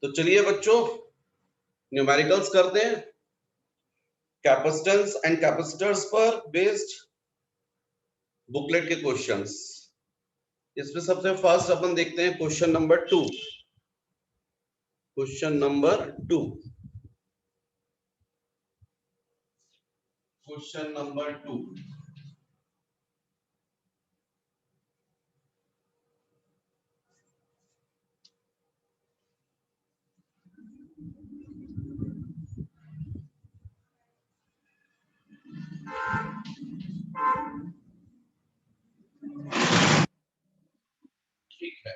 तो चलिए बच्चों न्यूमेरिकल्स करते हैं कैपेसिटेंस एंड कैपेसिटर्स पर बेस्ड बुकलेट के क्वेश्चंस। इसमें सबसे फर्स्ट अपन देखते हैं question number 2। Question number 2 question number 2 ठीक है।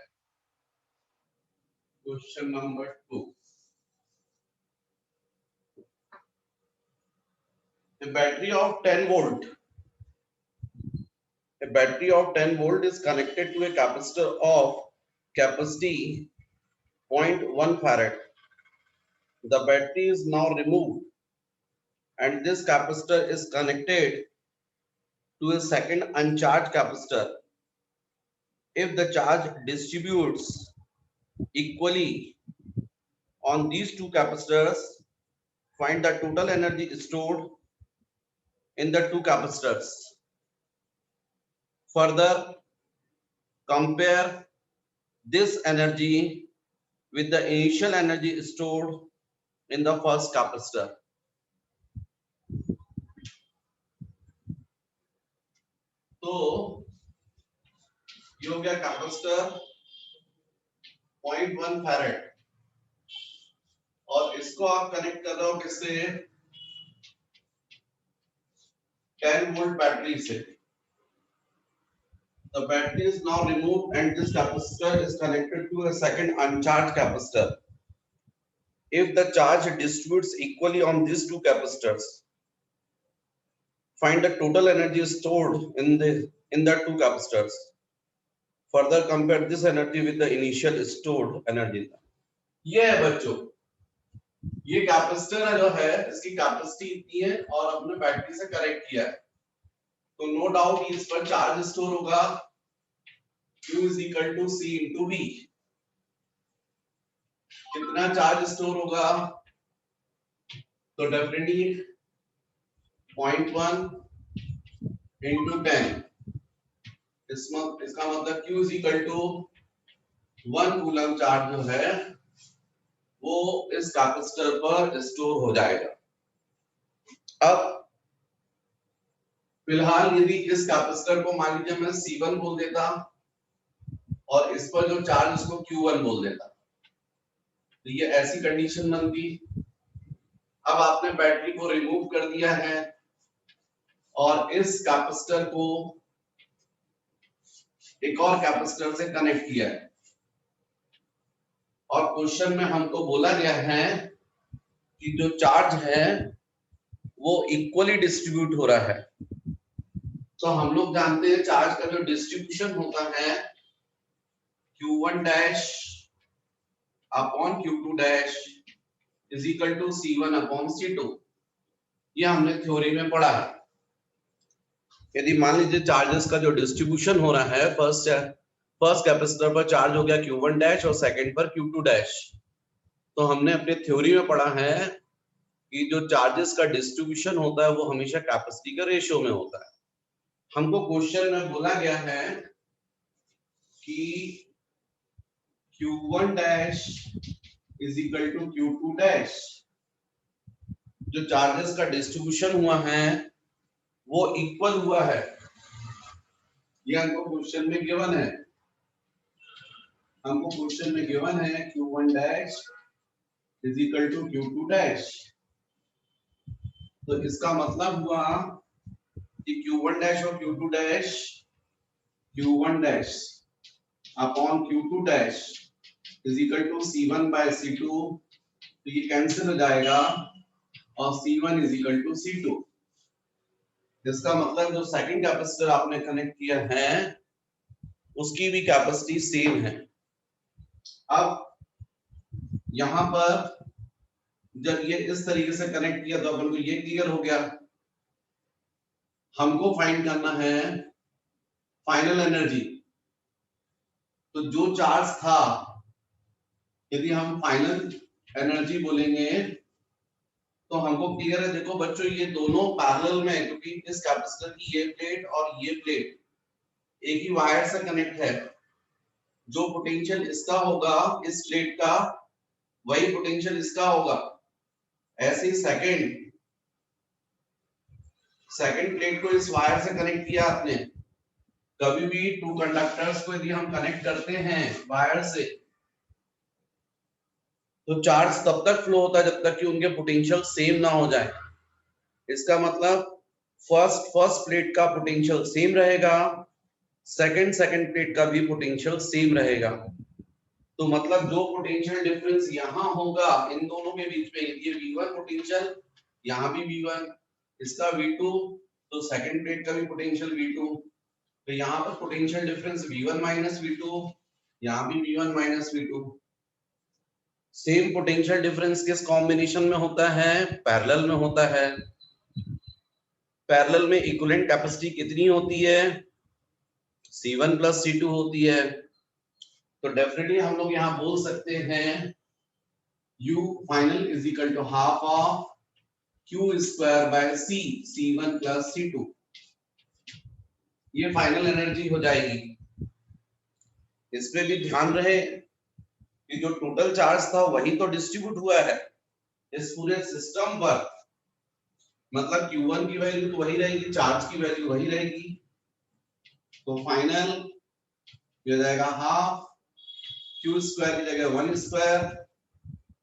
Question number 2, a battery of 10 volt a battery of 10 volt is connected to a capacitor of capacity 0.1 farad. The battery is now removed and this capacitor is connected to a second uncharged capacitor. If the charge distributes equally on these two capacitors, find the total energy stored in the two capacitors. Further, compare this energy with the initial energy stored in the first capacitor. तो ये हो गया capacitor 0.1 farad और इसको आप connect कर रहे हो किससे? 10 वोल्ट बैटरी से। The battery is now removed and this capacitor is connected to a second uncharged capacitor. If the charge distributes equally on these two capacitors, find the total energy stored in the two capacitors. Further compare this energy with the initial stored energy. ये है बच्चों, ये capacitor है जो है इसकी capacity इतनी है और अपने बैटरी से कनेक्ट किया है, तो नो डाउट इस पर चार्ज स्टोर होगा Q is equal to C into V। कितना चार्ज स्टोर होगा? तो डेफिनेटली 0.1 into 10, इसका मतलब Q is equal to 1 coulomb charge जो है वो इस कैपेसिटर पर स्टोर हो जाएगा। अब फिलहाल यदि इस कैपेसिटर को मान लीजिए मैं C1 बोल देता और इस पर जो चार्ज उसको Q1 बोल देता, तो ये ऐसी कंडीशन बनती। अब आपने बैटरी को रिमूव कर दिया है और इस कैपेसिटर को एक और कैपेसिटर से कनेक्ट किया है और क्वेश्चन में हमको बोला गया है कि जो चार्ज है वो इक्वली डिस्ट्रीब्यूट हो रहा है। तो हम लोग जानते हैं चार्ज का जो डिस्ट्रीब्यूशन होता है Q1 dash upon Q2 dash is equal to C1 upon C2। ये हमने थ्योरी में पढ़ा है। यदि मान लीजिए चार्जेस का जो डिस्ट्रीब्यूशन हो रहा है फर्स्ट कैपेसिटर पर चार्ज हो गया Q1 डैश और सेकंड पर Q2 डैश, तो हमने अपने थ्योरी में पढ़ा है कि जो चार्जेस का डिस्ट्रीब्यूशन होता है वो हमेशा कैपेसिटी का रेशियो में होता है। हमको क्वेश्चन में बोला गया है कि Q1 dash is equal to Q2 dash, जो चार्जेस का डिस्ट्रीब्यूशन हुआ है वो इक्वल हुआ है। ये हमको क्वेश्चन में गिवन है, हमको क्वेश्चन में गिवन है Q1 dash is equal to Q2 dash. तो इसका मतलब हुआ कि Q1 डैश और Q2 dash Q1 dash upon Q2 dash is equal to C1 by C2, तो ये कैंसिल हो जाएगा और C1 is equal to C2। इसका मतलब जो सेकंड कैपेसिटर आपने कनेक्ट किया है उसकी भी कैपेसिटी सेम है। अब यहां पर जब ये इस तरीके से कनेक्ट किया तो अपन को ये क्लियर हो गया। हमको फाइंड करना है फाइनल एनर्जी। तो जो चार्ज था यदि हम फाइनल एनर्जी बोलेंगे तो हमको क्लियर है। देखो बच्चों ये दोनों पैरेलल में है, क्योंकि इस कैपेसिटर की ये प्लेट और ये प्लेट एक ही वायर से कनेक्ट है। जो पोटेंशियल इसका होगा इस प्लेट का, वही पोटेंशियल इसका होगा। ऐसे ही सेकंड प्लेट को इस वायर से कनेक्ट किया आपने। कभी भी टू कंडक्टर्स को यदि हम कनेक्ट करते हैं वायर से, तो चार्ज तब तक फ्लो होता है जब तक कि उनके पोटेंशियल सेम ना हो जाए। इसका मतलब फर्स्ट प्लेट का पोटेंशियल सेम रहेगा, सेकंड प्लेट का भी पोटेंशियल सेम रहेगा। तो मतलब जो पोटेंशियल डिफरेंस यहाँ होगा इन दोनों के बीच में, ये V1 पोटेंशियल, यहाँ भी V1, इसका V2, तो सेकंड प्लेट का भी पोटेंशियल V2। तो यहाँ पर potential difference V1 minus V2, यहाँ भी V1 minus V2। Same potential difference किस कॉम्बिनेशन में होता है? पैरेलल में होता है। पैरेलल में इक्विवेलेंट कैपेसिटी कितनी होती है? C1 प्लस C2 होती है। तो डेफिनेटली हम लोग यहाँ बोल सकते हैं U final is equal to half of Q square by C, C1 plus C2। ये फाइनल एनर्जी हो जाएगी। इस पे भी ध्यान रहे कि जो टोटल चार्ज था वही तो डिस्ट्रीब्यूट हुआ है इस पूरे सिस्टम पर। मतलब Q1 की वैल्यू तो वही रहेगी, चार्ज की वैल्यू वही रहेगी। तो फाइनल हो जाएगा हाफ Q स्क्वायर की जगह 1 स्क्वायर,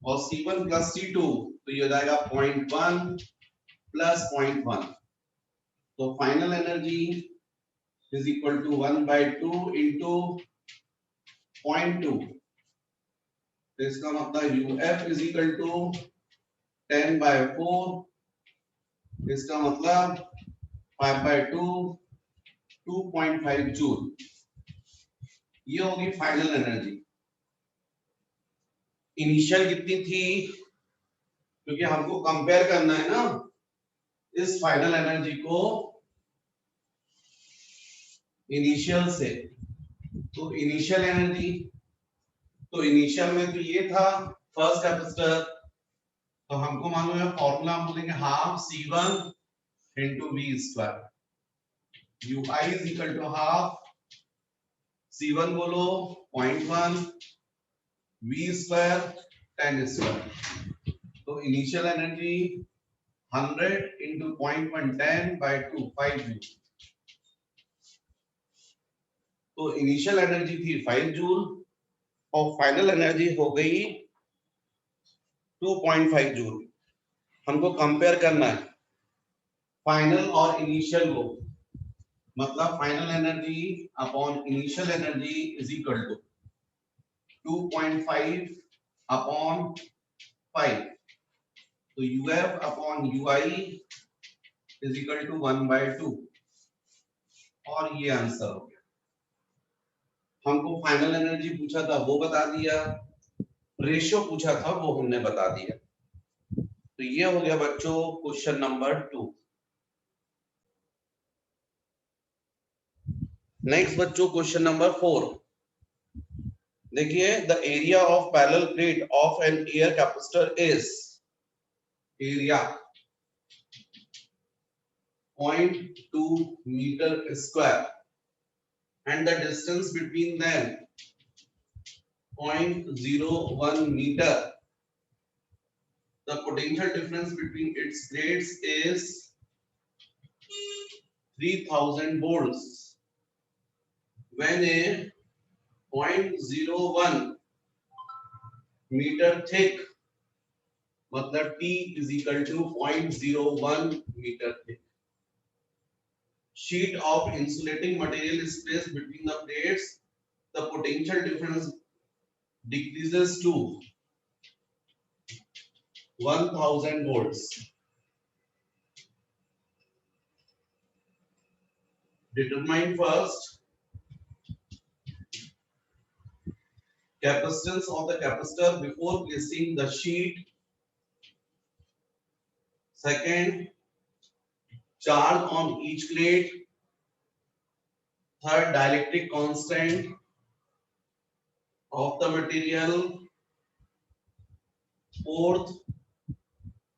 और C1 प्लस C2 तो ये हो जाएगा 0.1 प्लस 0.1। तो final energy is equal to 1/2 into 0.2। तो इसका मतलब UF इज इक्वल टू 10/4, इसका मतलब 5/2, 2.5 जूल। ये होगी फाइनल एनर्जी। इनिशियल कितनी थी? क्योंकि हमको कंपेयर करना है ना इस फाइनल एनर्जी को इनिशियल से। तो इनिशियल एनर्जी, तो इनिशियल में तो ये था फर्स्ट कैपेसिटर, तो हमको मालूम है फॉर्मूला हम बोलेंगे half C1 into V square. UI is equal to half C1 बोलो 0.1, V स्क्वायर 10 स्क्वायर। तो इनिशियल एनर्जी 100 इंटू 0.1 10/2 5 जूल। तो इनिशियल एनर्जी थी 5 जूल और फाइनल एनर्जी हो गई 2.5 जूल। हमको कंपेयर करना है फाइनल और इनिशियल को। मतलब final energy upon initial energy is equal to 2.5 upon 5। तो UF upon UI is equal to 1/2, और ये आंसर हो गया। हमको फाइनल एनर्जी पूछा था वो बता दिया, रेशियो पूछा था वो हमने बता दिया। तो ये हो गया बच्चों क्वेश्चन नंबर 2। नेक्स्ट बच्चों क्वेश्चन नंबर 4 देखिए। The area of parallel plate of an air capacitor is, area 0.2 meter square and the distance between them 0.01 meter. The potential difference between its plates is 3000 volts. When a 0.01 meter thick, मतलब T is equal to 0.01 meter thick sheet of insulating material is placed between the plates, the potential difference decreases to 1000 volts. Determine first capacitance of the capacitor before placing the sheet. Second, charge on each plate. Third, dielectric constant of the material. Fourth,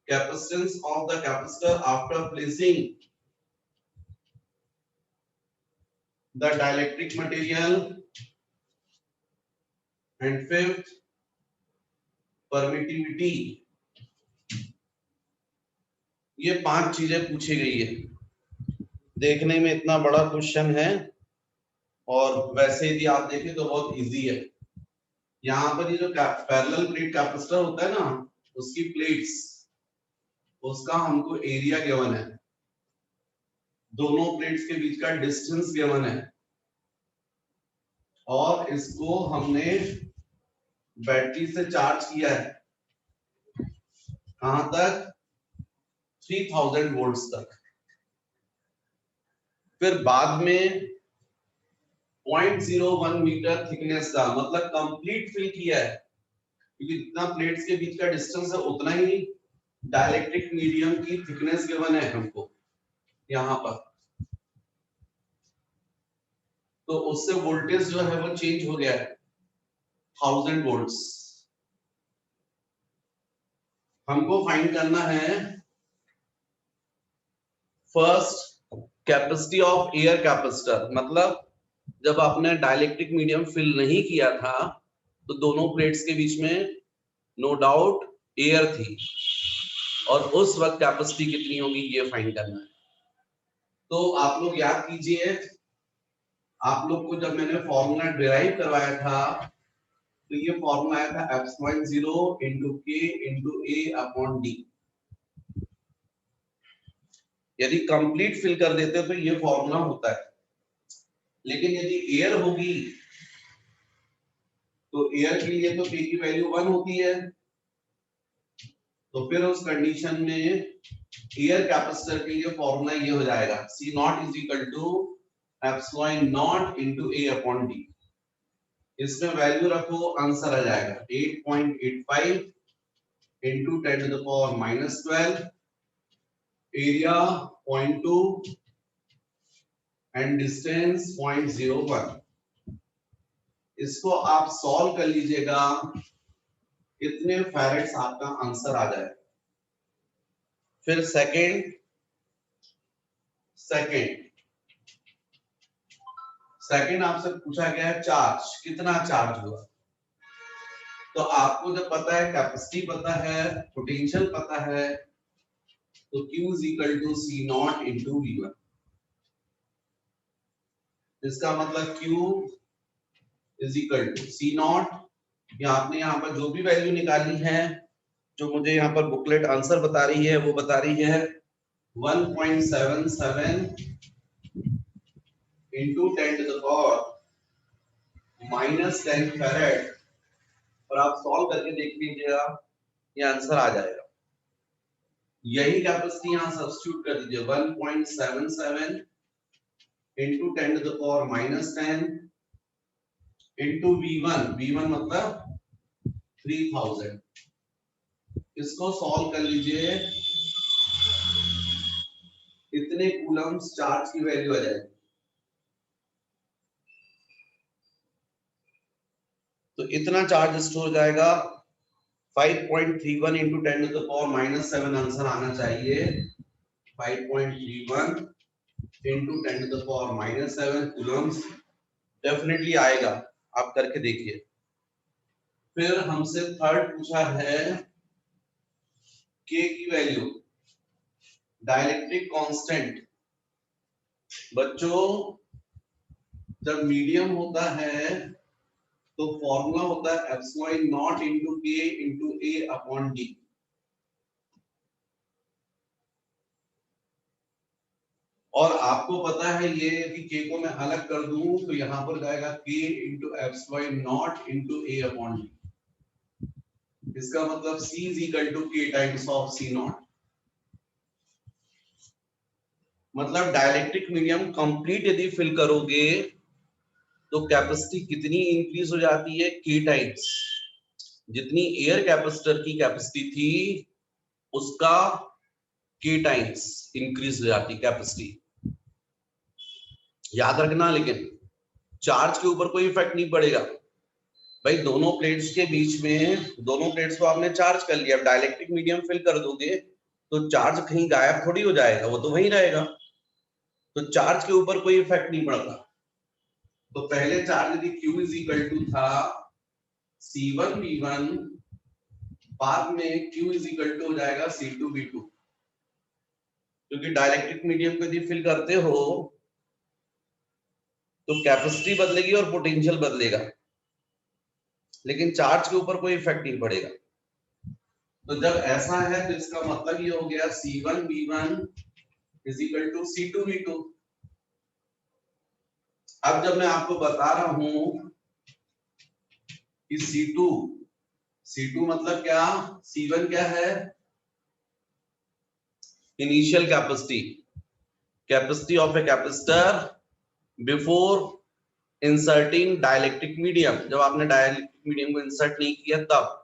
capacitance of the capacitor after placing the dielectric material. And fifth, permittivity. ये 5 चीजें पूछी गई है। देखने में इतना बड़ा question है और वैसे यदि आप देखें तो बहुत इजी है। यहाँ पर ये जो पैरेलल प्लेट कैपेसिटर होता है ना, उसकी प्लेट्स, उसका हमको एरिया गिवन है, दोनों प्लेट्स के बीच का डिस्टेंस गिवन है, और इसको हमने बैटरी से चार्ज किया है कहां तक, 3000 वोल्ट्स तक। फिर बाद में 0.01 मीटर थिकनेस का, मतलब कंप्लीट फिल किया है, क्योंकि जितना प्लेट्स के बीच का डिस्टेंस है उतना ही डाइलेक्ट्रिक मीडियम की थिकनेस गिवन है हमको यहाँ पर। तो उससे वोल्टेज जो है वो चेंज हो गया है 1000 वोल्ट्स। हमको फाइंड करना है first capacity of air capacitor, मतलब जब आपने डाइलेक्ट्रिक मीडियम फिल नहीं किया था तो दोनों प्लेट्स के बीच में नो डाउट एयर थी, और उस वक्त कैपेसिटी कितनी होगी ये फाइंड करना है। तो आप लोग याद कीजिए, आप लोग को जब मैंने फॉर्मूला डिराइव करवाया था तो ये फॉर्मूला आया था ε0 × k × A/d। यदि कंप्लीट फिल कर देते तो ये फॉर्मूला होता है, लेकिन यदि एयर होगी तो एयर के लिए तो k की वैल्यू 1 होती है, तो फिर उस कंडीशन में एयर कैपेसिटर के लिए फॉर्मूला ये हो जाएगा C0 = ε0 × A/d। इसमें वैल्यू रखो, आंसर आ जाएगा 8.85 × 10⁻⁻12, एरिया 0.2 एंड डिस्टेंस 0.01। इसको आप सॉल्व कर लीजिएगा, इतने फैरेड्स आपका आंसर आ जाएगा। फिर सेकंड आपसे पूछा गया है चार्ज, कितना चार्ज हुआ। तो आपको जब पता है, कैपेसिटी पता है, पोटेंशियल पता है, तो Q = C0 × V1। इसका मतलब Q = C0, या आपने यहाँ पर जो भी वैल्यू निकाली है, जो मुझे यहाँ पर बुकलेट आंसर बता रही है, वो बता रही है 1.77 × 10⁻⁻10 फैरेड। और आप सॉल्व करके देख लीजिएगा, ये आंसर आ जाएगा। यही कैपेसिटी यहाँ सब्स्टिट्यूट कर दीजिए, 1.77 × 10⁻⁻10 × V1 मतलब 3000। इसको सॉल्व कर लीजिए, इतने कूलम्स चार्ज की वैल्यू आ जाएगी। तो इतना चार्ज स्टोर हो जाएगा 5.31 × 10⁻⁻7 आंसर आना चाहिए। 5.31 × 10⁻⁻7 कूलम्स डेफिनेटली आएगा, आप करके देखिए। फिर हमसे थर्ड पूछा है K की वैल्यू, डाइलेक्ट्रिक कांस्टेंट। बच्चों जब मीडियम होता है तो फॉर्मूला होता है ε0 × k × A/d। और आपको पता है ये कि k को मैं अलग कर दूं तो यहां पर जाएगा k × ε0 × A/d। इसका मतलब C = k times of C0। मतलब डाइलेक्ट्रिक मीडियम कंप्लीट यदि फिल करोगे तो कैपेसिटी कितनी इंक्रीज हो जाती है, k टाइम्स। जितनी एयर कैपेसिटर की कैपेसिटी थी उसका k टाइम्स इंक्रीज हो जाती कैपेसिटी। याद रखना, लेकिन चार्ज के ऊपर कोई इफेक्ट नहीं पड़ेगा, भाई दोनों प्लेट्स के बीच में, दोनों प्लेट्स को आपने चार्ज कर लिया, अब डाइलेक्ट्रिक मीडियम फिल कर दोगे तो चार्ज कहीं गायब थोड़ी हो जाएगा, वो तो वहीं रहेगा, तो चार्ज के ऊपर कोई इफेक्ट नहीं पड़ता। तो पहले चार्ज यदि Q इज इक्वल टू था C1V1, बाद में Q इज इक्वल टू हो जाएगा C2V2, क्योंकि डाइलेक्ट्रिक मीडियम को यदि फिल करते हो तो कैपेसिटी बदलेगी और पोटेंशियल बदलेगा, लेकिन चार्ज के ऊपर कोई इफेक्ट नहीं पड़ेगा। तो जब ऐसा है तो इसका मतलब ये हो गया C1V1 is equal to C2V2। अब जब मैं आपको बता रहा हूं कि C2 मतलब क्या, C1 क्या है, initial capacity, capacity of a capacitor before inserting dielectric medium, जब आपने डाइलेक्ट्रिक मीडियम को इंसर्ट नहीं किया तब।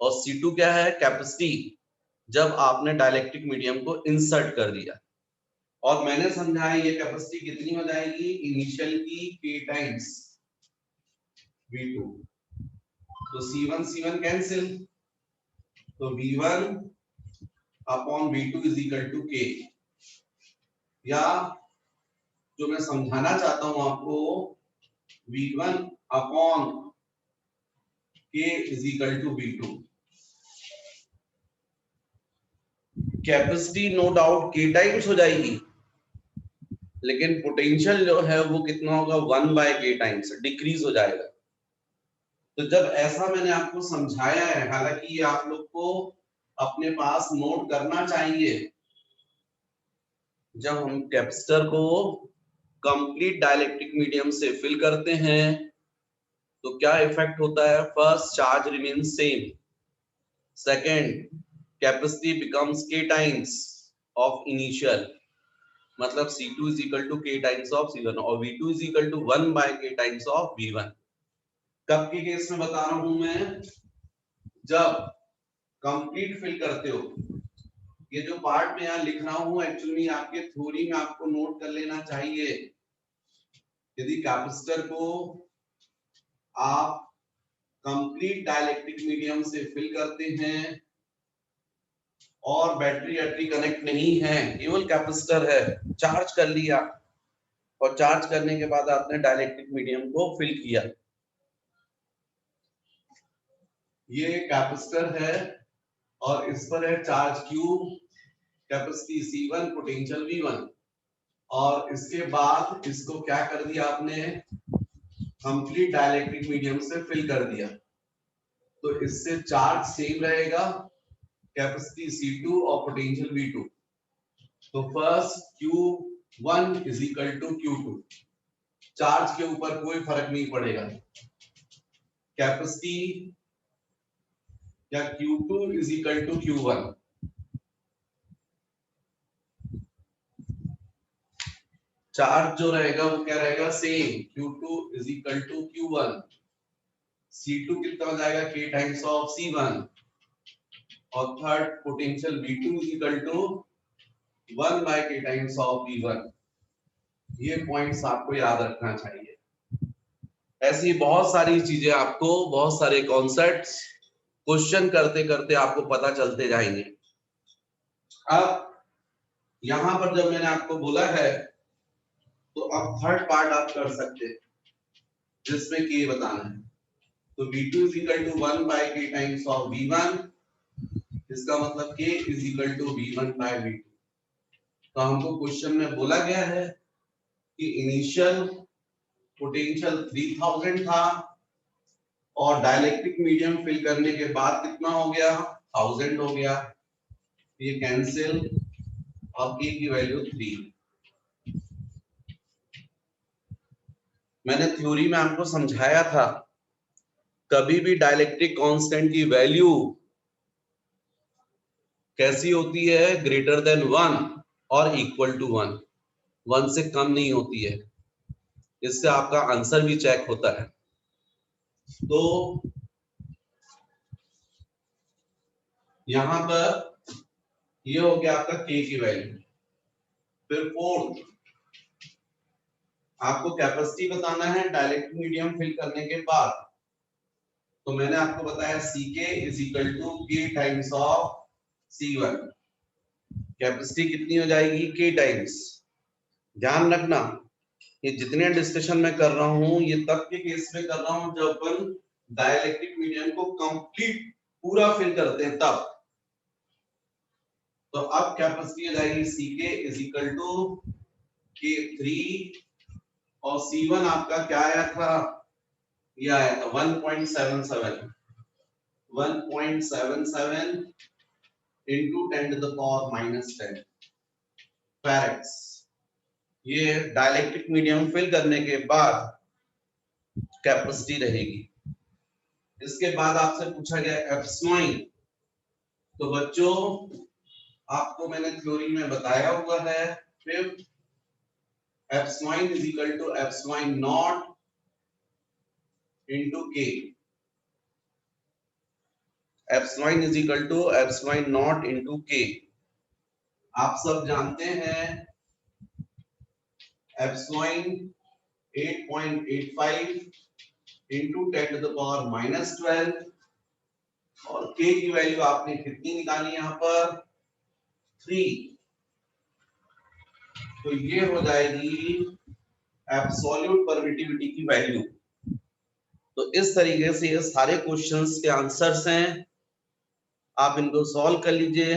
और C2 क्या है, कैपेसिटी जब आपने डाइलेक्ट्रिक मीडियम को इंसर्ट कर दिया। और मैंने समझाया ये कैपेसिटी कितनी हो जाएगी, इनिशियल की k टाइम्स V2। तो C1 कैंसिल, तो V1 upon V2 is equal to k, या जो मैं समझाना चाहता हूं आपको, V1 upon k is equal to V2। Capacity no doubt k times हो जाएगी, लेकिन पोटेंशियल जो है वो कितना होगा, 1/k टाइम्स डिक्रीज हो जाएगा। तो जब ऐसा मैंने आपको समझाया है, हालांकि ये आप लोग को अपने पास नोट करना चाहिए, जब हम कैपेसिटर को कंप्लीट डाइलेक्ट्रिक मीडियम से फिल करते हैं तो क्या इफेक्ट होता है, first charge remains same, second capacity becomes k times of initial, मतलब C2 is equal to k times of C1 और V2 is equal to 1/k times of V1। कब के केस में बता रहा हूं मैं, जब कंप्लीट फिल करते हो। ये जो पार्ट में यहाँ लिख रहा हूं एक्चुअली आपके थ्योरी में आपको नोट कर लेना चाहिए। यदि कैपेसिटर को आप कंप्लीट डाइलेक्ट्रिक मीडियम से फिल करते हैं और बैटरी कनेक्ट नहीं है, केवल कैपेसिटर है, चार्ज कर लिया और चार्ज करने के बाद आपने डाइलेक्ट्रिक मीडियम को फिल किया, ये कैपेसिटर है और इस पर है charge Q, capacity C1, potential V1, और इसके बाद इसको क्या कर दिया आपने, कंप्लीट डाइलेक्ट्रिक मीडियम से फिल कर दिया, तो इससे चार्ज सेम रहेगा, कैपेसिटी C2 और पोटेंशियल V2। तो first Q1 is equal to Q2, charge के ऊपर कोई फर्क नहीं पड़ेगा, कैपेसिटी या Q2 is equal to Q1, charge जो रहेगा वो क्या रहेगा, same, Q2 is equal to Q1, C2 कितना हो जाएगा, k टाइम्स ऑफ C1, और third potential V2 is equal to 1/k times of V1। ये पॉइंट्स आपको याद रखना चाहिए। ऐसी बहुत सारी चीजें आपको, बहुत सारे कॉन्सेप्ट्स क्वेश्चन करते करते आपको पता चलते जाएंगे। अब यहां पर जब मैंने आपको बोला है तो अब थर्ड पार्ट आप कर सकते हैं जिसमें k बताना है। तो V2 is equal to 1/k times of V1, इसका मतलब k is equal to V1/V2। तो हमको क्वेश्चन में बोला गया है कि इनिशियल पोटेंशियल 3000 था और डाइलेक्ट्रिक मीडियम फिल करने के बाद कितना हो गया, 1000 हो गया, ये कैंसिल और k की वैल्यू 3। मैंने थ्योरी में आपको समझाया था, कभी भी डाइलेक्ट्रिक कांस्टेंट की वैल्यू कैसी होती है, ग्रेटर देन 1 और इक्वल टू 1, 1 से कम नहीं होती है, इससे आपका आंसर भी चेक होता है। तो यहां पर ये हो गया आपका k की वैल्यू। फिर फोर्थ आपको कैपेसिटी बताना है डाइलेक्ट्रिक मीडियम फिल करने के बाद, तो मैंने आपको बताया Ck is equal to K times of C1। Capacity कितनी हो जाएगी? K times. ध्यान रखना ये जितने डिस्कशन मैं कर रहा हूं ये तब के केस में कर रहा हूं जब अपन डाइलेक्ट्रिक मीडियम को कंप्लीट पूरा फिल करते हैं तब। तो अब कैपेसिटी हो जाएगी Ck is equal to K3 और C1 आपका क्या आया था? ये आया था 1.77 into 10 to the power minus 10 फैराड्स। ये डाइलेक्ट्रिक मीडियम फिल करने के बाद कैपेसिटी रहेगी। इसके बाद आपसे पूछा गया एप्सिलॉन। तो बच्चों आपको मैंने थ्योरी में बताया हुआ है, फिर epsilon is equal to epsilon naught into K. Epsilon is equal to epsilon naught into K. आप सब जानते हैं epsilon 8.85 into 10 to the power minus 12 और k की वैल्यू आपने कितनी निकाली यहाँ पर? 3। तो ये हो जाएगी एब्सोल्यूट परमिटिविटी की वैल्यू। तो इस तरीके से ये सारे क्वेश्चंस के आंसर्स हैं, आप इनको सॉल्व कर लीजिए,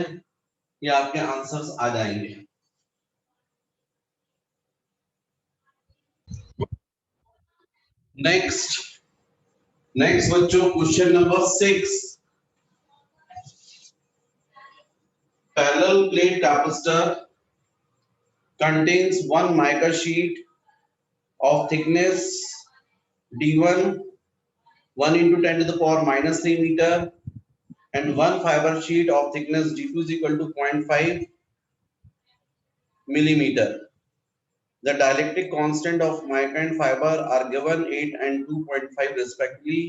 ये आपके आंसर्स आ जाएंगे। नेक्स्ट बच्चों question number 6। Parallel plate capacitor contains one mica sheet of thickness D1 1 into 10 to the power minus 3 meter and one fiber sheet of thickness D2 is equal to 0.5 millimeter. The dielectric constant of mica and fiber are given 8 and 2.5 respectively.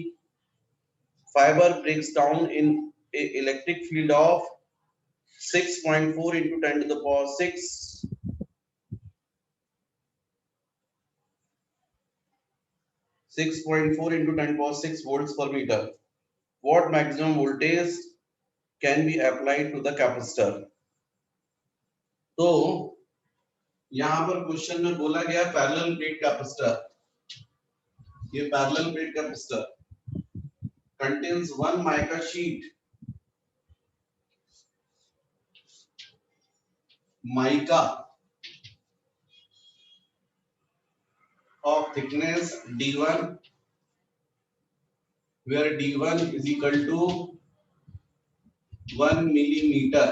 Fiber breaks down in a electric field of 6.4 into 10 to the power 6 6.4 into 10 power 6 volts per meter. What maximum voltage can be applied to the capacitor? तो यहां पर question में बोला गया parallel plate capacitor. ये parallel plate capacitor contains one mica sheet, mica of thickness D1 where D1 is equal to 1 millimeter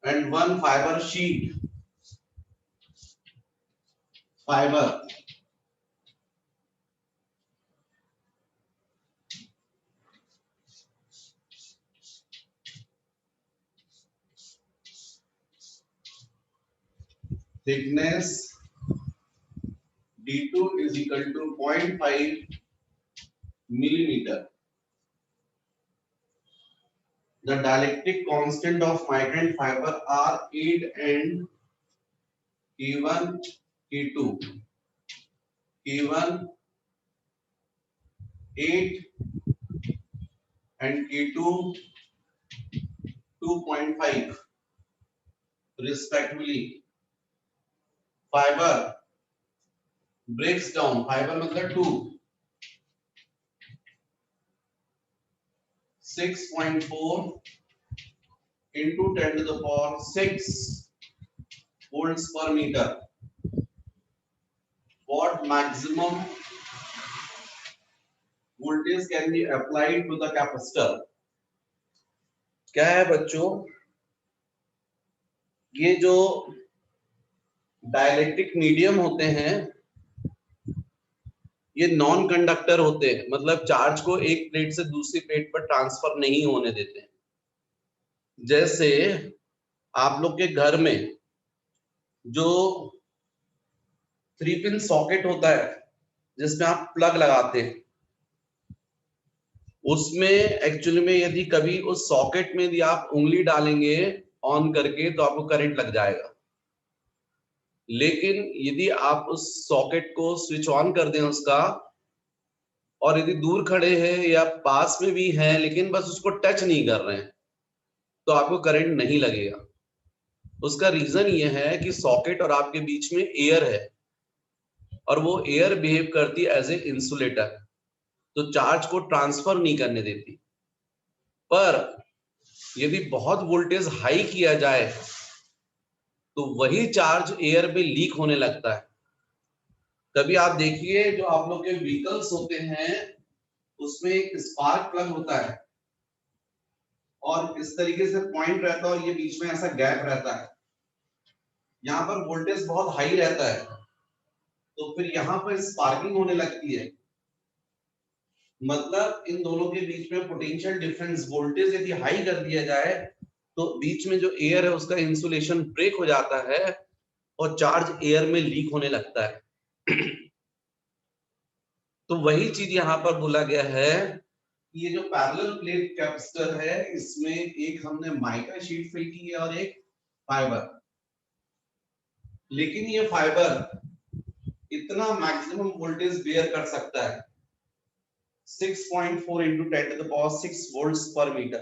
and one fiber sheet, fiber thickness D2 is equal to 0.5 millimeter. The dielectric constant of mica and fiber are 8 and K1, K2. K1 8 and K2 2.5 respectively. Fiber breaks down, fiber मतलब 2 6.4 into 10 to the power 6 volts per meter. What maximum voltage can be applied to the capacitor? क्या है बच्चों, ये जो dielectric medium होते हैं ये non conductor होते हैं, मतलब चार्ज को एक प्लेट से दूसरी प्लेट पर ट्रांसफर नहीं होने देते। जैसे आप लोग के घर में जो 3 पिन सॉकेट होता है जिसमें आप प्लग लगाते हैं, उसमें एक्चुअली में यदि कभी उस सॉकेट में यदि आप उंगली डालेंगे ऑन करके तो आपको करंट लग जाएगा, लेकिन यदि आप उस सॉकेट को स्विच ऑन कर दें उसका और यदि दूर खड़े हैं या पास में भी हैं लेकिन बस उसको टच नहीं कर रहे हैं तो आपको करंट नहीं लगेगा। उसका रीजन ये है कि सॉकेट और आपके बीच में एयर है और वो एयर बिहेव करती है एज ए इंसुलेटर, तो चार्ज को ट्रांसफर नहीं करने देती। पर यदि बहुत वोल्टेज हाई किया जाए तो वही चार्ज एयर में लीक होने लगता है। कभी आप देखिए जो आप लोग के व्हीकल्स होते हैं उसमें एक स्पार्क प्लग होता है और इस तरीके से पॉइंट रहता है और ये बीच में ऐसा गैप रहता है। यहाँ पर वोल्टेज बहुत हाई रहता है तो फिर यहाँ पर स्पार्किंग होने लगती है। मतलब इन दोनों के बीच में पोटेंशियल डिफरेंस वोल्टेज यदि हाई कर दिया जाए तो बीच में जो एयर है उसका इंसुलेशन ब्रेक हो जाता है और चार्ज एयर में लीक होने लगता है। तो वही चीज यहाँ पर बोला गया है कि ये जो पैरेलल प्लेट कैपेसिटर है इसमें एक हमने माइका शीट फिल की है और एक फाइबर। लेकिन ये फाइबर इतना मैक्सिमम वोल्टेज बेयर कर सकता है 6.4 into 10 to the power 6 volts per meter।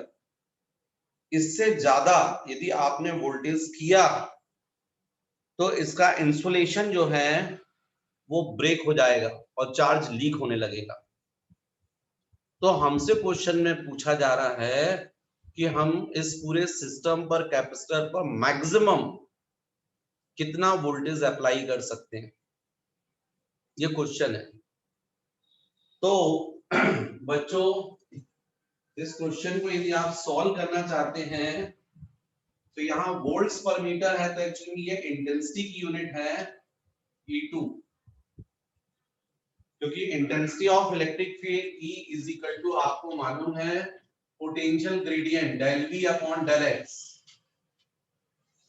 इससे ज्यादा यदि आपने वोल्टेज किया तो इसका इंसुलेशन जो है वो ब्रेक हो जाएगा और चार्ज लीक होने लगेगा। तो हमसे क्वेश्चन में पूछा जा रहा है कि हम इस पूरे सिस्टम पर कैपेसिटर पर मैक्सिमम कितना वोल्टेज अप्लाई कर सकते हैं, ये क्वेश्चन है। तो बच्चों इस क्वेश्चन को यदि आप सॉल्व करना चाहते हैं तो यहाँ वोल्ट्स पर मीटर है तो एक्चुअली ये इंटेंसिटी की यूनिट है E2, क्योंकि intensity of electric field E is equal to आपको मालूम है potential gradient del V upon del X।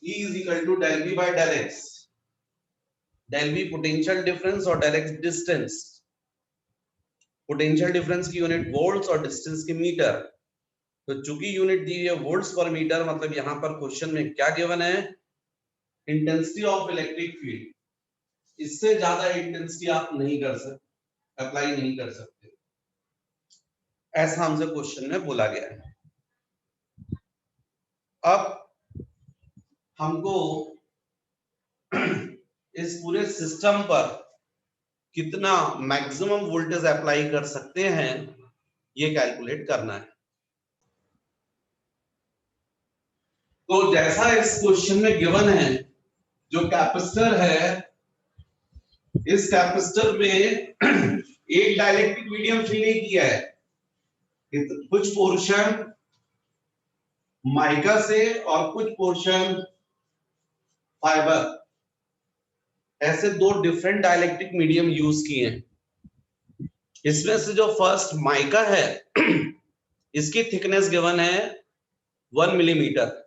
E is equal to del V by del X। Del V potential difference और del X distance. Potential difference की unit volts और distance की metre. तो चूंकि unit दी है वोल्ट्स पर metre, मतलब यहाँ पर क्वेश्चन में क्या गिवन है, इंटेंसिटी ऑफ इलेक्ट्रिक फील्ड। इससे ज्यादा इंटेंसिटी आप नहीं कर सकते, अप्लाई नहीं कर सकते, ऐसा हमसे क्वेश्चन में बोला गया है। अब हमको इस पूरे सिस्टम पर कितना मैक्सिमम वोल्टेज अप्लाई कर सकते हैं ये कैलकुलेट करना है। तो जैसा इस क्वेश्चन में गिवन है, जो कैपेसिटर है इस कैपेसिटर में एक डाइलेक्ट्रिक मीडियम फिल नहीं किया है, कुछ पोर्शन माइका से और कुछ पोर्शन फाइबर, ऐसे दो डिफरेंट डाइलेक्ट्रिक मीडियम यूज किए हैं। इसमें से जो फर्स्ट माइका है इसकी थिकनेस गिवन है 1 मिलीमीटर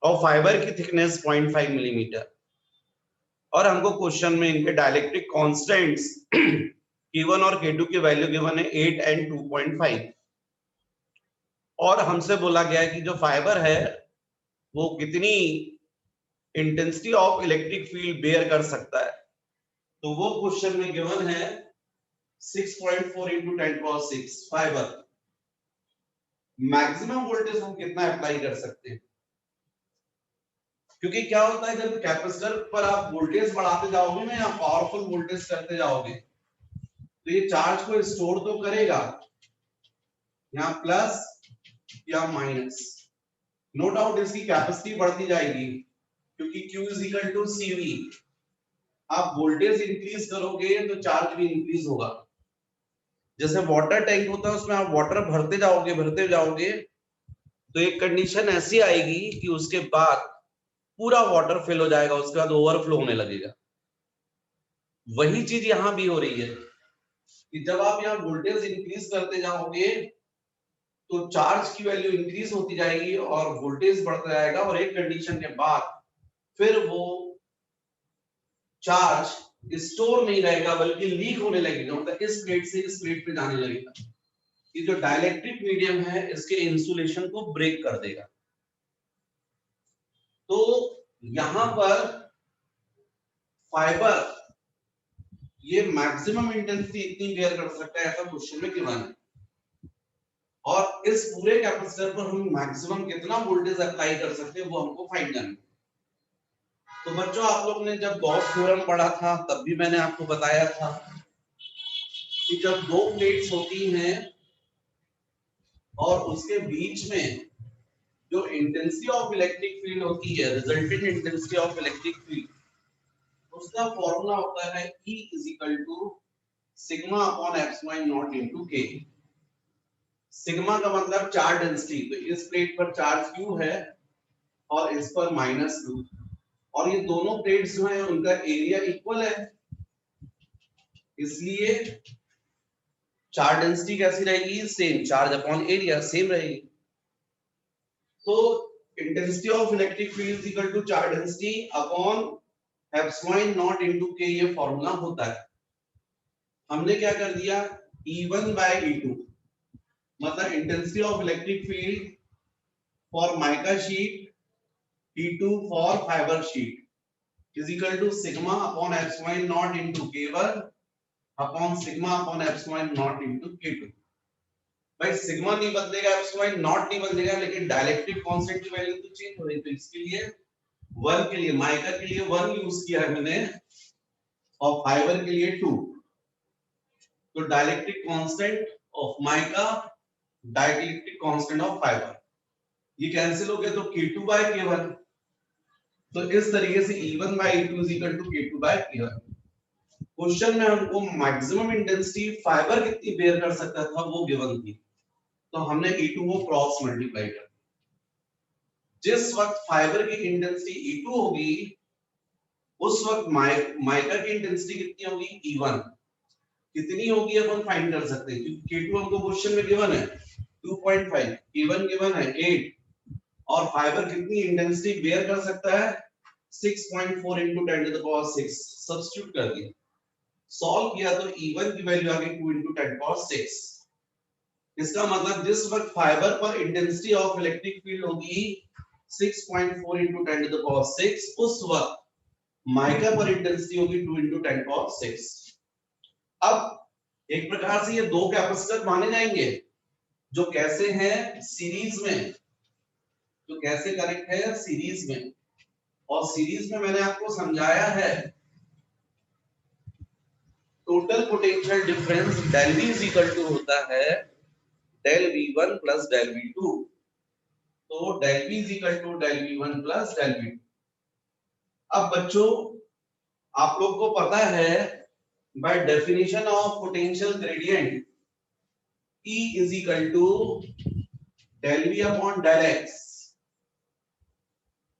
और फाइबर की थिकनेस 0.5 मिलीमीटर। और हमको क्वेश्चन में इनके डाइलेक्ट्रिक कांस्टेंट्स K1 और K2 की वैल्यू गिवन है 8 एंड 2.5। और हमसे बोला गया है कि जो फाइबर है वो कितनी intensity of electric field bear कर सकता है। तो वो क्वेश्चन में गिवन है 6.4 into 10⁶ फाइबर। मैक्सिमम वोल्टेज हम कितना अप्लाई कर सकते हैं, क्योंकि क्या होता है जब कैपेसिटर पर आप वोल्टेज बढ़ाते जाओगे ना या पावरफुल वोल्टेज करते जाओगे तो ये चार्ज को स्टोर तो करेगा, यहाँ प्लस या माइनस, नो डाउट इसकी कैपेसिटी बढ़ती जाएगी क्योंकि Q is equal to CV। आप वोल्टेज इंक्रीज करोगे तो चार्ज भी इंक्रीज होगा। जैसे वाटर टैंक होता है उसमें आप वाटर भरते जाओगे तो एक कंडीशन ऐसी आएगी कि उसके बाद पूरा वाटर फिल हो जाएगा, उसके बाद ओवरफ्लो होने लगेगा। वही चीज यहां भी हो रही है कि जब आप यहाँ वोल्टेज इंक्रीज करते जाओगे तो चार्ज की वैल्यू इंक्रीज होती जाएगी और वोल्टेज बढ़ता जाएगा और एक कंडीशन के बाद फिर वो चार्ज स्टोर नहीं रहेगा बल्कि लीक होने लगेगा, मतलब इस प्लेट से इस प्लेट पे जाने लगेगा। ये जो डाइलेक्ट्रिक मीडियम है इसके इंसुलेशन को ब्रेक कर देगा। तो यहां पर फाइबर ये मैक्सिमम इंटेंसिटी इतनी बेयर कर सकता है, ऐसा क्वेश्चन में गिवन है। और इस पूरे कैपेसिटर पर हम मैक्सिमम कितना वोल्टेज अप्लाई कर सकते हैं वो हमको फाइंड करना है। तो बच्चों, आप लोग ने जब गॉस थ्योरम पढ़ा था तब भी मैंने आपको बताया था कि जब दो प्लेट्स होती हैं और उसके बीच में जो इंटेंसिटी ऑफ इलेक्ट्रिक फील्ड होती है, resultant intensity of electric field, उसका फॉर्मूला होता है E = sigma upon epsilon naught into K। Sigma का मतलब चार्ज डेंसिटी, तो इस प्लेट पर चार्ज Q है और इस पर -2, और ये दोनों प्लेट्स जो है उनका एरिया इक्वल है, इसलिए चार्ज डेंसिटी कैसी रहेगी, same, charge upon area same रहेगी। तो intensity of electric field equal to charge density upon epsilon naught into K, ये फॉर्मूला होता है। हमने क्या कर दिया, E1 by E2 मतलब intensity of electric field for mica sheet, E2 for fibre sheet is equal to sigma upon epsilon naught into K1 upon sigma upon epsilon naught into K2। भाई sigma नहीं बदलेगा, epsilon not नहीं बदलेगा, लेकिन dielectric constant की value तो change हो रही है। तो इसके लिए 1 के लिए, माइका के लिए 1 यूज किया है मैंने और फाइबर के लिए 2। तो dielectric constant of mica, dielectric constant of fibre, ये कैंसिल हो गया तो K2 by K1। तो इस तरीके से E1 by E2 is equal to K2 by K1। Question में हमको मैक्सिमम इंटेंसिटी फाइबर कितनी बेयर कर सकता था वो गिवन थी, तो हमने E2 को क्रॉस मल्टीप्लाई कर दिया। जिस वक्त फाइबर की इंटेंसिटी E2 होगी उस वक्त माइका की इंटेंसिटी कितनी होगी, E1 कितनी होगी अपन फाइंड कर सकते हैं, क्योंकि K2 हमको क्वेश्चन में गिवन है 2.5, E1 गिवन है 8, और फाइबर कितनी इंटेंसिटी बेयर कर सकता है 6.4 into 10 to the power 6। Substitute कर दिया, सॉल्व किया तो E1 की वैल्यू आ गई 2 into 10 to the power 6। इसका मतलब जिस वक्त फाइबर पर इंटेंसिटी ऑफ इलेक्ट्रिक फील्ड होगी 6.4 into 10 to the power 6, उस वक्त माइका पर इंटेंसिटी होगी 2 into 10 to the power 6। अब एक प्रकार से ये दो कैपेसिटर माने जाएंगे जो कैसे हैं सीरीज में, जो कैसे कनेक्ट है सीरीज में। और सीरीज में मैंने आपको समझाया है total potential difference del V is equal to होता है del V1 plus del V2। तो del V is equal to del V1 plus del V2। अब बच्चों, आप लोग को पता है by definition of potential gradient E is equal to del V upon del X।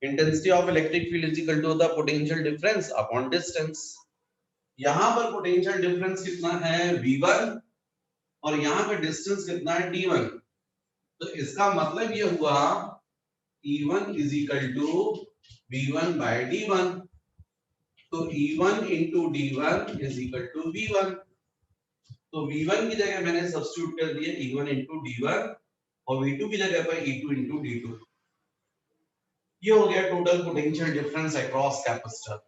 Intensity of electric field is equal to the potential difference upon distance. यहां पर potential difference कितना है V1 और यहां का डिस्टेंस कितना है D1। तो इसका मतलब ये हुआ E1 is equal to V1 by D1। तो E1 into D1 is equal to V1। तो V1 की जगह मैंने सब्स्टिट्यूट कर दिया E1 into D1 और V2 की जगह पर E2 into D2। ये हो गया total potential difference across capacitor.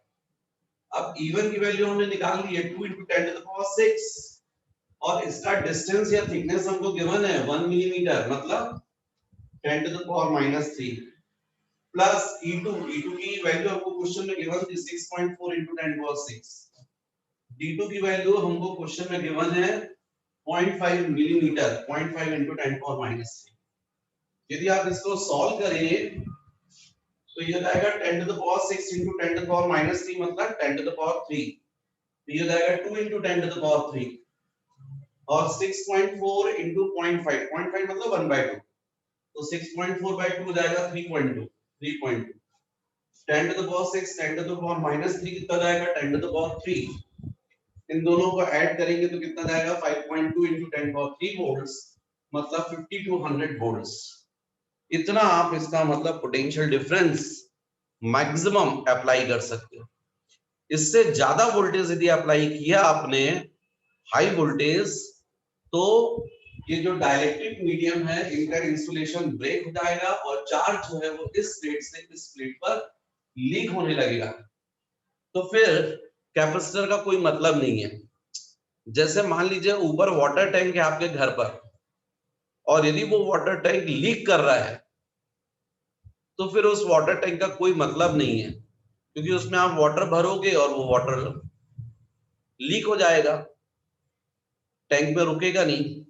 अब E1 की वैल्यू हमने निकाल ली है 2 into 10 to the power 6, और इसका डिस्टेंस या थिकनेस हमको गिवन है 1 मिलीमीटर, मतलब 10 to the power -3 plus E2 की वैल्यू हमको क्वेश्चन में गिवन थी 6.4 into 10 to the power 6। D2 की वैल्यू हमको क्वेश्चन में गिवन है 0.5 millimetre, 0.5 into 10 to the power -3। यदि आप इसको सॉल्व करें तो ये जाएगा 10 to the power 6 into 10 to the power -3 मतलब 10 to the power 3। तो ये जाएगा 2 into 10 to the power 3 और 6.4 into 0.5, 0.5 मतलब 1/2, तो 6.4 by 2 जाएगा 3.2, 10 to the power 6, 10 to the power -3 कितना जाएगा 10 to the power 3। इन दोनों को ऐड करेंगे तो कितना जाएगा 5.2 into 10 to the power 3 volts, मतलब 50 to 100 वोल्ट्स। इतना आप इसका मतलब पोटेंशियल डिफरेंस मैक्सिमम अप्लाई कर सकते हो। इससे ज्यादा वोल्टेज यदि अप्लाई किया आपने हाई वोल्टेज, तो ये जो डाइलेक्ट्रिक मीडियम है इनका इंसुलेशन ब्रेक हो जाएगा और चार्ज जो है वो इस प्लेट से इस प्लेट पर लीक होने लगेगा। तो फिर कैपेसिटर का कोई मतलब नहीं है। जैसे मान लीजिए ऊपर वाटर टैंक है आपके घर पर, और यदि वो वाटर टैंक लीक कर रहा है तो फिर उस वाटर टैंक का कोई मतलब नहीं है, क्योंकि उसमें आप वाटर भरोगे और वो वाटर लीक हो जाएगा, टैंक में रुकेगा नहीं।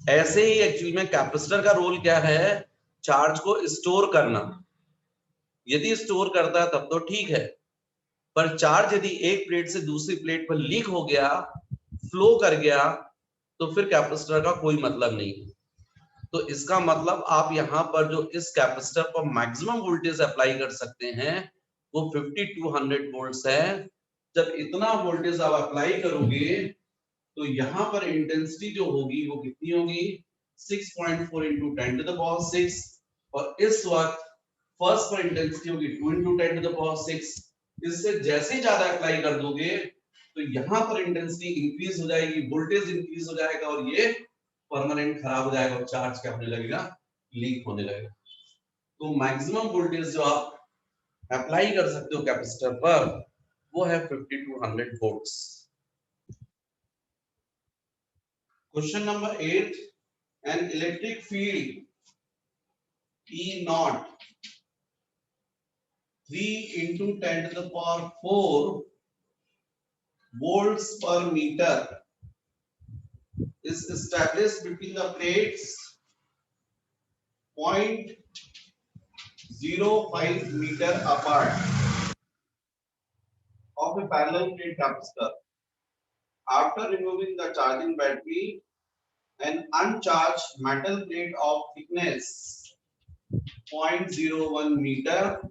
ऐसे ही एक्चुअली में कैपेसिटर का रोल क्या है, चार्ज को स्टोर करना। यदि स्टोर करता है तब तो ठीक है, पर चार्ज यदि एक प्लेट से दूसरी प्लेट पर लीक हो गया, फ्लो कर गया, तो फिर कैपेसिटर का कोई मतलब नहीं है। तो इसका मतलब आप यहां पर जो इस कैपेसिटर पर मैक्सिमम वोल्टेज अप्लाई कर सकते हैं वो 50 टू 100 वोल्ट्स है। जब इतना वोल्टेज आप अप्लाई करोगे तो यहां पर इंटेंसिटी जो होगी वो कितनी होगी, 6.4 इंटू 10 टू द पावर 6, और इस वक्त फर्स्ट पर इंटेंसिटी होगी 2 इंटू 10 टू द पावर 6। इससे जैसे ज्यादा अप्लाई कर दोगे तो यहां पर इंटेंसिटी इंक्रीज हो जाएगी, वोल्टेज इंक्रीज हो जाएगा, और ये परमानेंट खराब हो जाएगा और चार्ज क्या होने लगेगा, लीक होने लगेगा। तो मैक्सिमम वोल्टेज जो आप अप्लाई कर सकते हो कैपेसिटर पर वो है 50 to 100 volts. Question number 8, an electric field E naught 3 into 10 to the power 4 volts per meter is established between the plates 0.05 meter apart of a parallel plate capacitor. After removing the charging battery, an uncharged metal plate of thickness 0.01 meter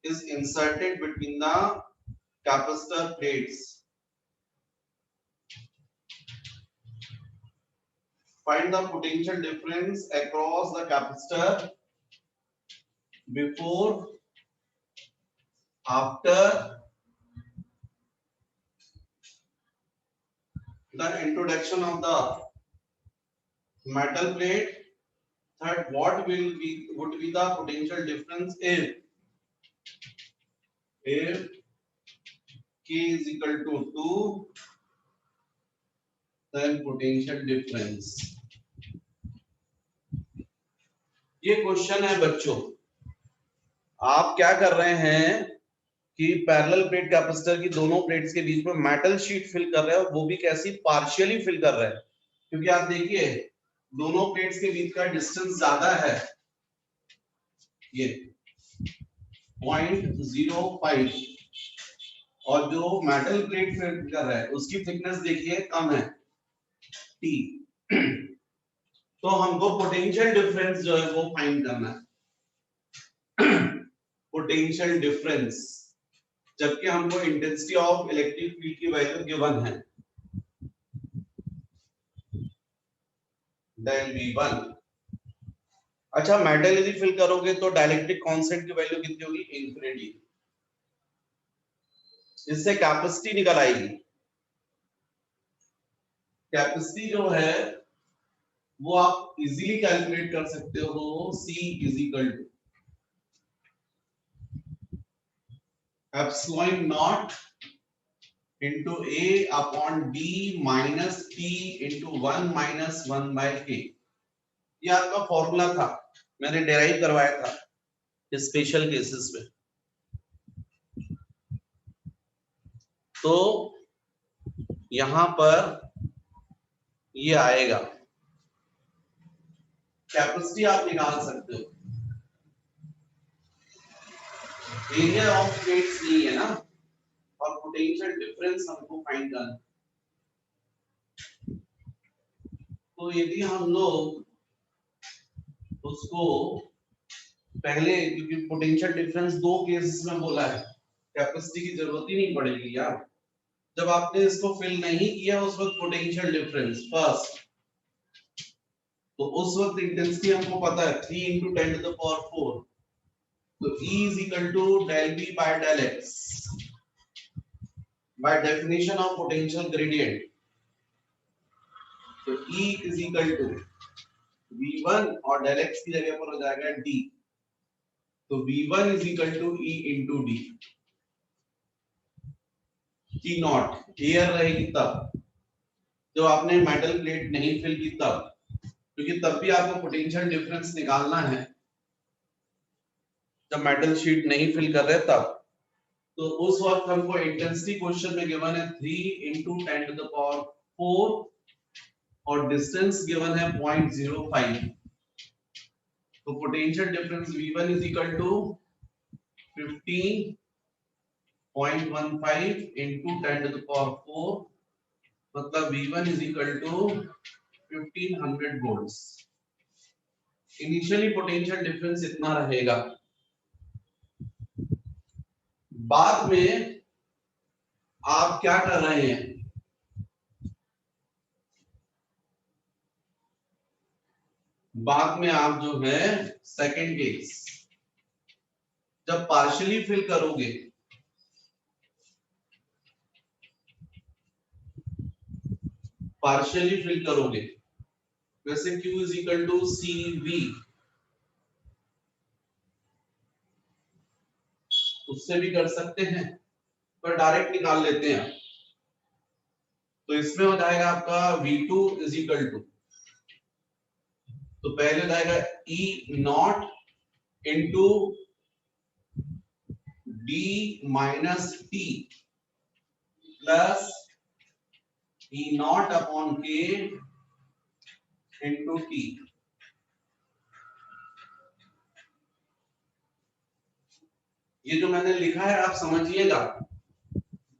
is inserted between the capacitor plates. Find the potential difference across the capacitor before, after the introduction of the metal plate. Third, what would be the potential difference if K is equal to 2, then potential difference. ये question है बच्चों, आप क्या कर रहे हैं कि parallel plate capacitor की दोनों प्लेट्स के बीच में मेटल शीट फिल कर रहे हैं, वो भी कैसी, पार्शियली फिल कर रहे हैं, क्योंकि आप देखिए दोनों प्लेट्स के बीच का डिस्टेंस ज्यादा है, ये 0.05, और जो मेटल प्लेट फिल कर रहा है उसकी थिकनेस देखिए कम है, T। तो हमको पोटेंशियल डिफरेंस जो है वो फाइंड करना है, पोटेंशियल डिफरेंस, जबकि हमको इंटेंसिटी ऑफ इलेक्ट्रिक फील्ड की वैल्यू गिवन है, del V1। अच्छा, मेटल यदि फिल करोगे तो डाइलेक्ट्रिक कांस्टेंट की वैल्यू कितनी होगी, इंफिनिटी। इससे कैपेसिटी निकल आएगी, कैपेसिटी जो है वो आप इजीली कैलकुलेट कर सकते हो, C is equal to epsilon naught into A upon B minus T into 1 minus 1 by K। ये आपका फॉर्मूला था, मैंने डेराइव करवाया था स्पेशल केसेस में। तो यहां पर ये आएगा, कैपेसिटी आप निकाल सकते हो, एरिया ऑफ प्लेट्स नहीं है ना, और पोटेंशियल डिफरेंस हमको फाइंड करना। तो यदि हम लोग उसको पहले, क्योंकि पोटेंशियल डिफरेंस दो केसेस में बोला है, कैपेसिटी की जरूरत ही नहीं पड़ेगी यार, जब आपने इसको फिल नहीं किया उस वक्त पोटेंशियल डिफरेंस फर्स्ट, तो उस वक्त इंटेंसिटी हमको पता है 3 into 10 to the power 4, तो E is equal to del V by del X by definition of potential gradient। तो E is equal to V1 और del X की जगह पर हो जाएगा D, तो V1 is equal to E into D। T not air रहेगी तब, जब आपने मेटल प्लेट नहीं फिल की तब, क्योंकि तब भी आपको पोटेंशियल डिफरेंस निकालना है जब मेटल शीट नहीं फिल कर रहे तब। तो उस वक्त हमको इंटेंसिटी क्वेश्चन में गिवन है 3 × 10⁴ और डिस्टेंस गिवन है 0.05। तो potential difference V1 is equal to 15.15 × 10⁴, मतलब V1 is equal to 1500 volts. Initially potential difference इतना रहेगा, बाद में आप क्या कर रहे हैं, बाद में आप जो है सेकंड केस जब पार्शियली फिल करोगे, पार्शियली फिल करोगे वैसे Q is equal to CV, उससे भी कर सकते हैं पर डायरेक्ट निकाल लेते हैं। तो इसमें हो जाएगा आपका V2 इज इक्वल टू, तो पहले हो जाएगा E0 into D minus T plus E0 upon K into T। ये जो मैंने लिखा है आप समझिएगा,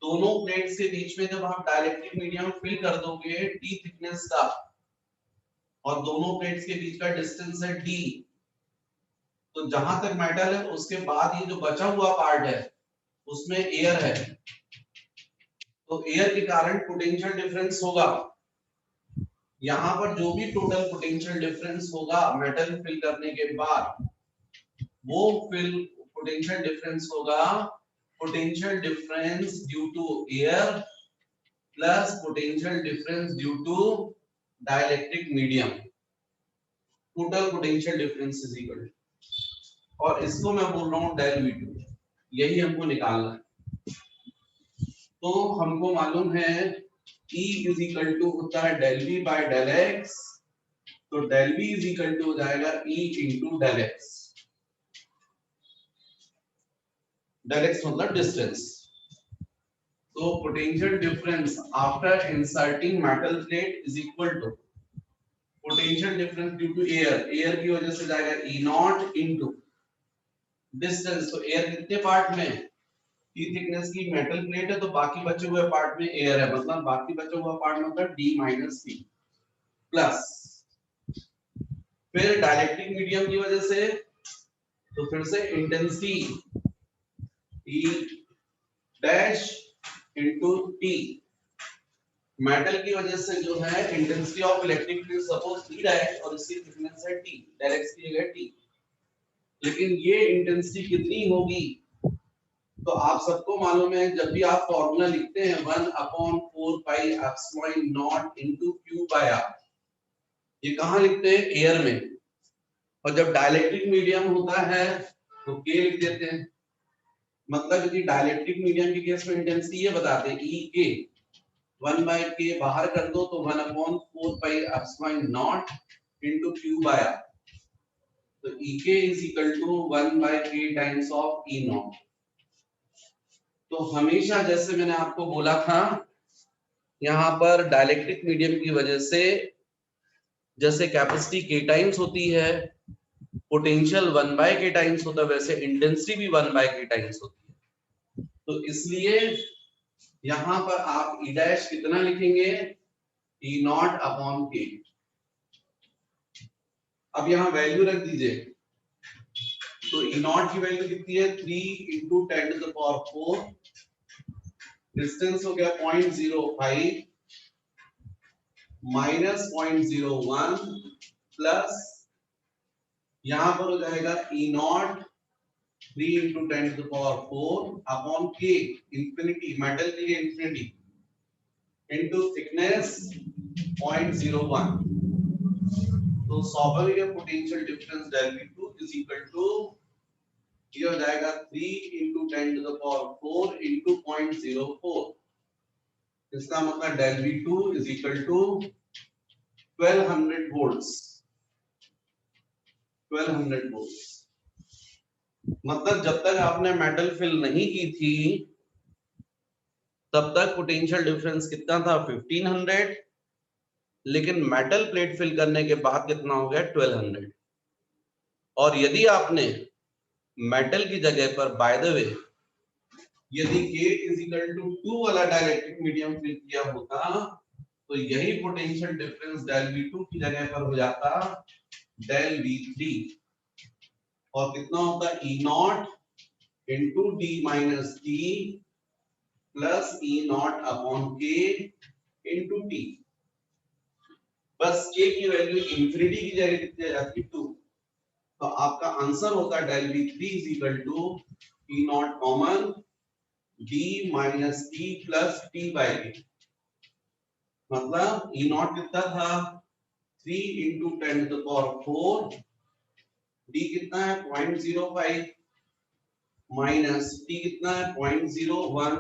दोनों प्लेट्स के बीच में जब आप डाइलेक्ट्रिक मीडियम फिल कर दोगे T थिकनेस का और दोनों प्लेट्स के बीच का डिस्टेंस है D, तो जहां तक मेटल है उसके बाद ये जो बचा हुआ पार्ट है उसमें एयर है, तो एयर के कारण पोटेंशियल डिफरेंस होगा। यहाँ पर जो भी टोटल पोटेंशियल डिफरेंस होगा मेटल फिल करने के बाद, वो फिल पोटेंशियल डिफरेंस होगा potential difference due to air plus potential difference due to dielectric medium, total potential difference is equal, और इसको मैं बोल रहा हूँ डेल V2, यही हमको निकालना है। तो हमको मालूम है E इज इक्वल टू होता है del V by del X, तो del V is equal to हो जाएगा E into del X, del X मतलब डिस्टेंस। तो potential difference after inserting metal plate is equal to potential difference due to air, air की वजह से जाएगा E0 into distance. तो एयर कितने पार्ट में, T थिकनेस की मेटल प्लेट है तो बाकी बचे हुए पार्ट में एयर है, मतलब बाकी बचा हुआ पार्ट में होगा D माइनस T प्लस, फिर डाइलेक्ट्रिक मीडियम की वजह से तो फिर से intensity E dash into T, metal की वजह से जो है intensity of electric field suppose E dash और इसकी थिकनेस है T, डेल X की जगह T, लेकिन ये इंटेंसिटी कितनी होगी, तो आप सबको मालूम है जब भी आप फॉर्मूला लिखते हैं 1/4 pi epsilon naught into Q by R, ये कहां लिखते हैं, एयर में, और जब डाइलेक्ट्रिक मीडियम होता है तो K लिख देते हैं। मतलब यदि डाइलेक्ट्रिक मीडियम के केस में इंटेंसिटी ये बताते हैं E K, 1/K बाहर कर दो तो 1/4 pi epsilon naught into Q by R, तो EK is equal to 1/K times of E0। तो हमेशा जैसे मैंने आपको बोला था, यहाँ पर डाइलेक्ट्रिक मीडियम की वजह से जैसे कैपेसिटी K टाइम्स होती है, पोटेंशियल 1/K टाइम्स होता है, वैसे इंटेंसिटी भी 1/K टाइम्स होती है। तो इसलिए यहाँ पर आप E डैश कितना लिखेंगे, E0 अपॉन K। अब यहाँ वैल्यू रख दीजिए, तो E0 की वैल्यू कितनी है, 3 × 10⁴, डिस्टेंस हो गया 0.05 माइनस 0.01 प्लस यहां पर हो जाएगा E0 3 × 10⁴ upon K, infinity, metal के लिए इंफिनिटी, इनटू थिकनेस 0.01। तो सॉल्विंग का potential difference del V2 is equal to, ये हो जाएगा 3 × 10⁴ इनटू 0.04, इसका मतलब del V2 is equal to 1200 volts. 1200 volts मतलब जब तक आपने मेटल फिल नहीं की थी तब तक पोटेंशियल डिफरेंस कितना था 1500, लेकिन मेटल प्लेट फिल करने के बाद कितना हो गया 1200। और यदि आपने मेटल की जगह पर बाय द वे यदि K इज इक्वल टू 2 वाला डाइलेक्ट्रिक मीडियम फिल किया होता तो यही पोटेंशियल डिफरेंस डेल V2 की जगह पर हो जाता डेल V3 और कितना होता E not into D minus T plus E not upon K into T। बस K की वैल्यू इंफिनिटी की जगह कितनी आ जाती 2, तो आपका आंसर होता del V3 is equal to E not common D minus T plus T by K। मतलब E नॉट कितना था 3 into 10 to the power 4, D कितना है 0.05 माइनस T कितना है 0.01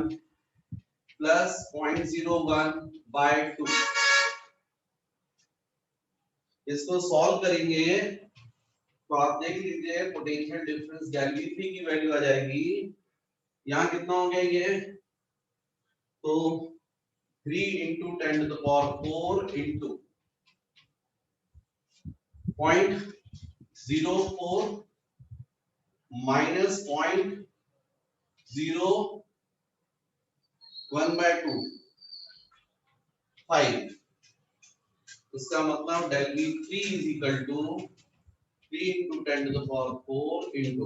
प्लस 0.01 बाय 2। इसको सॉल्व करेंगे तो आप देख लीजिए पोटेंशियल डिफरेंस डेल V3 की वैल्यू आ जाएगी, यहाँ कितना हो गया ये, तो 3 into 10 to the power 4 into 0.04 minus 0.01 by 2 5। इसका मतलब del V3 is equal to 3 into 10 to the power 4 into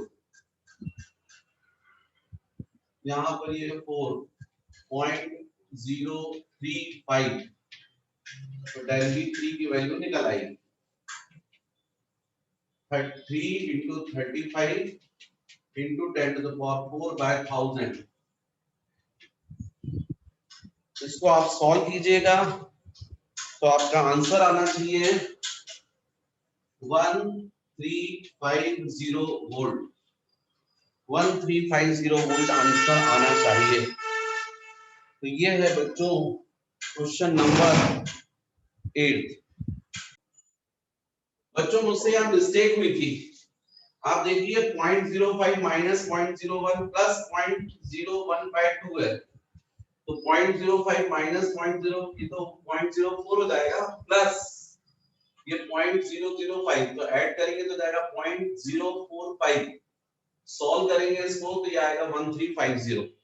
यहाँ पर ये 4.035, तो डेल V3 की वैल्यू निकल आएगी 3 into 35 into 10 to the power 4 by 1000। इसको आप सॉल्व कीजिएगा तो आपका आंसर आना चाहिए 1350 वोल्ट। 1350 वोल्ट आंसर आना चाहिए। तो ये है बच्चों क्वेश्चन नंबर 8। बच्चों मुझसे यहाँ मिस्टेक हुई थी, आप देखिए 0.05 माइनस 0.01 प्लस 0.01 बाय 2 है, तो 0.05 माइनस 0.0 की तो 0.04 हो जाएगा, प्लस ये 0.005 तो ऐड करेंगे तो जाएगा 0.045, सॉल्व करेंगे इसको तो ये आएगा 1350।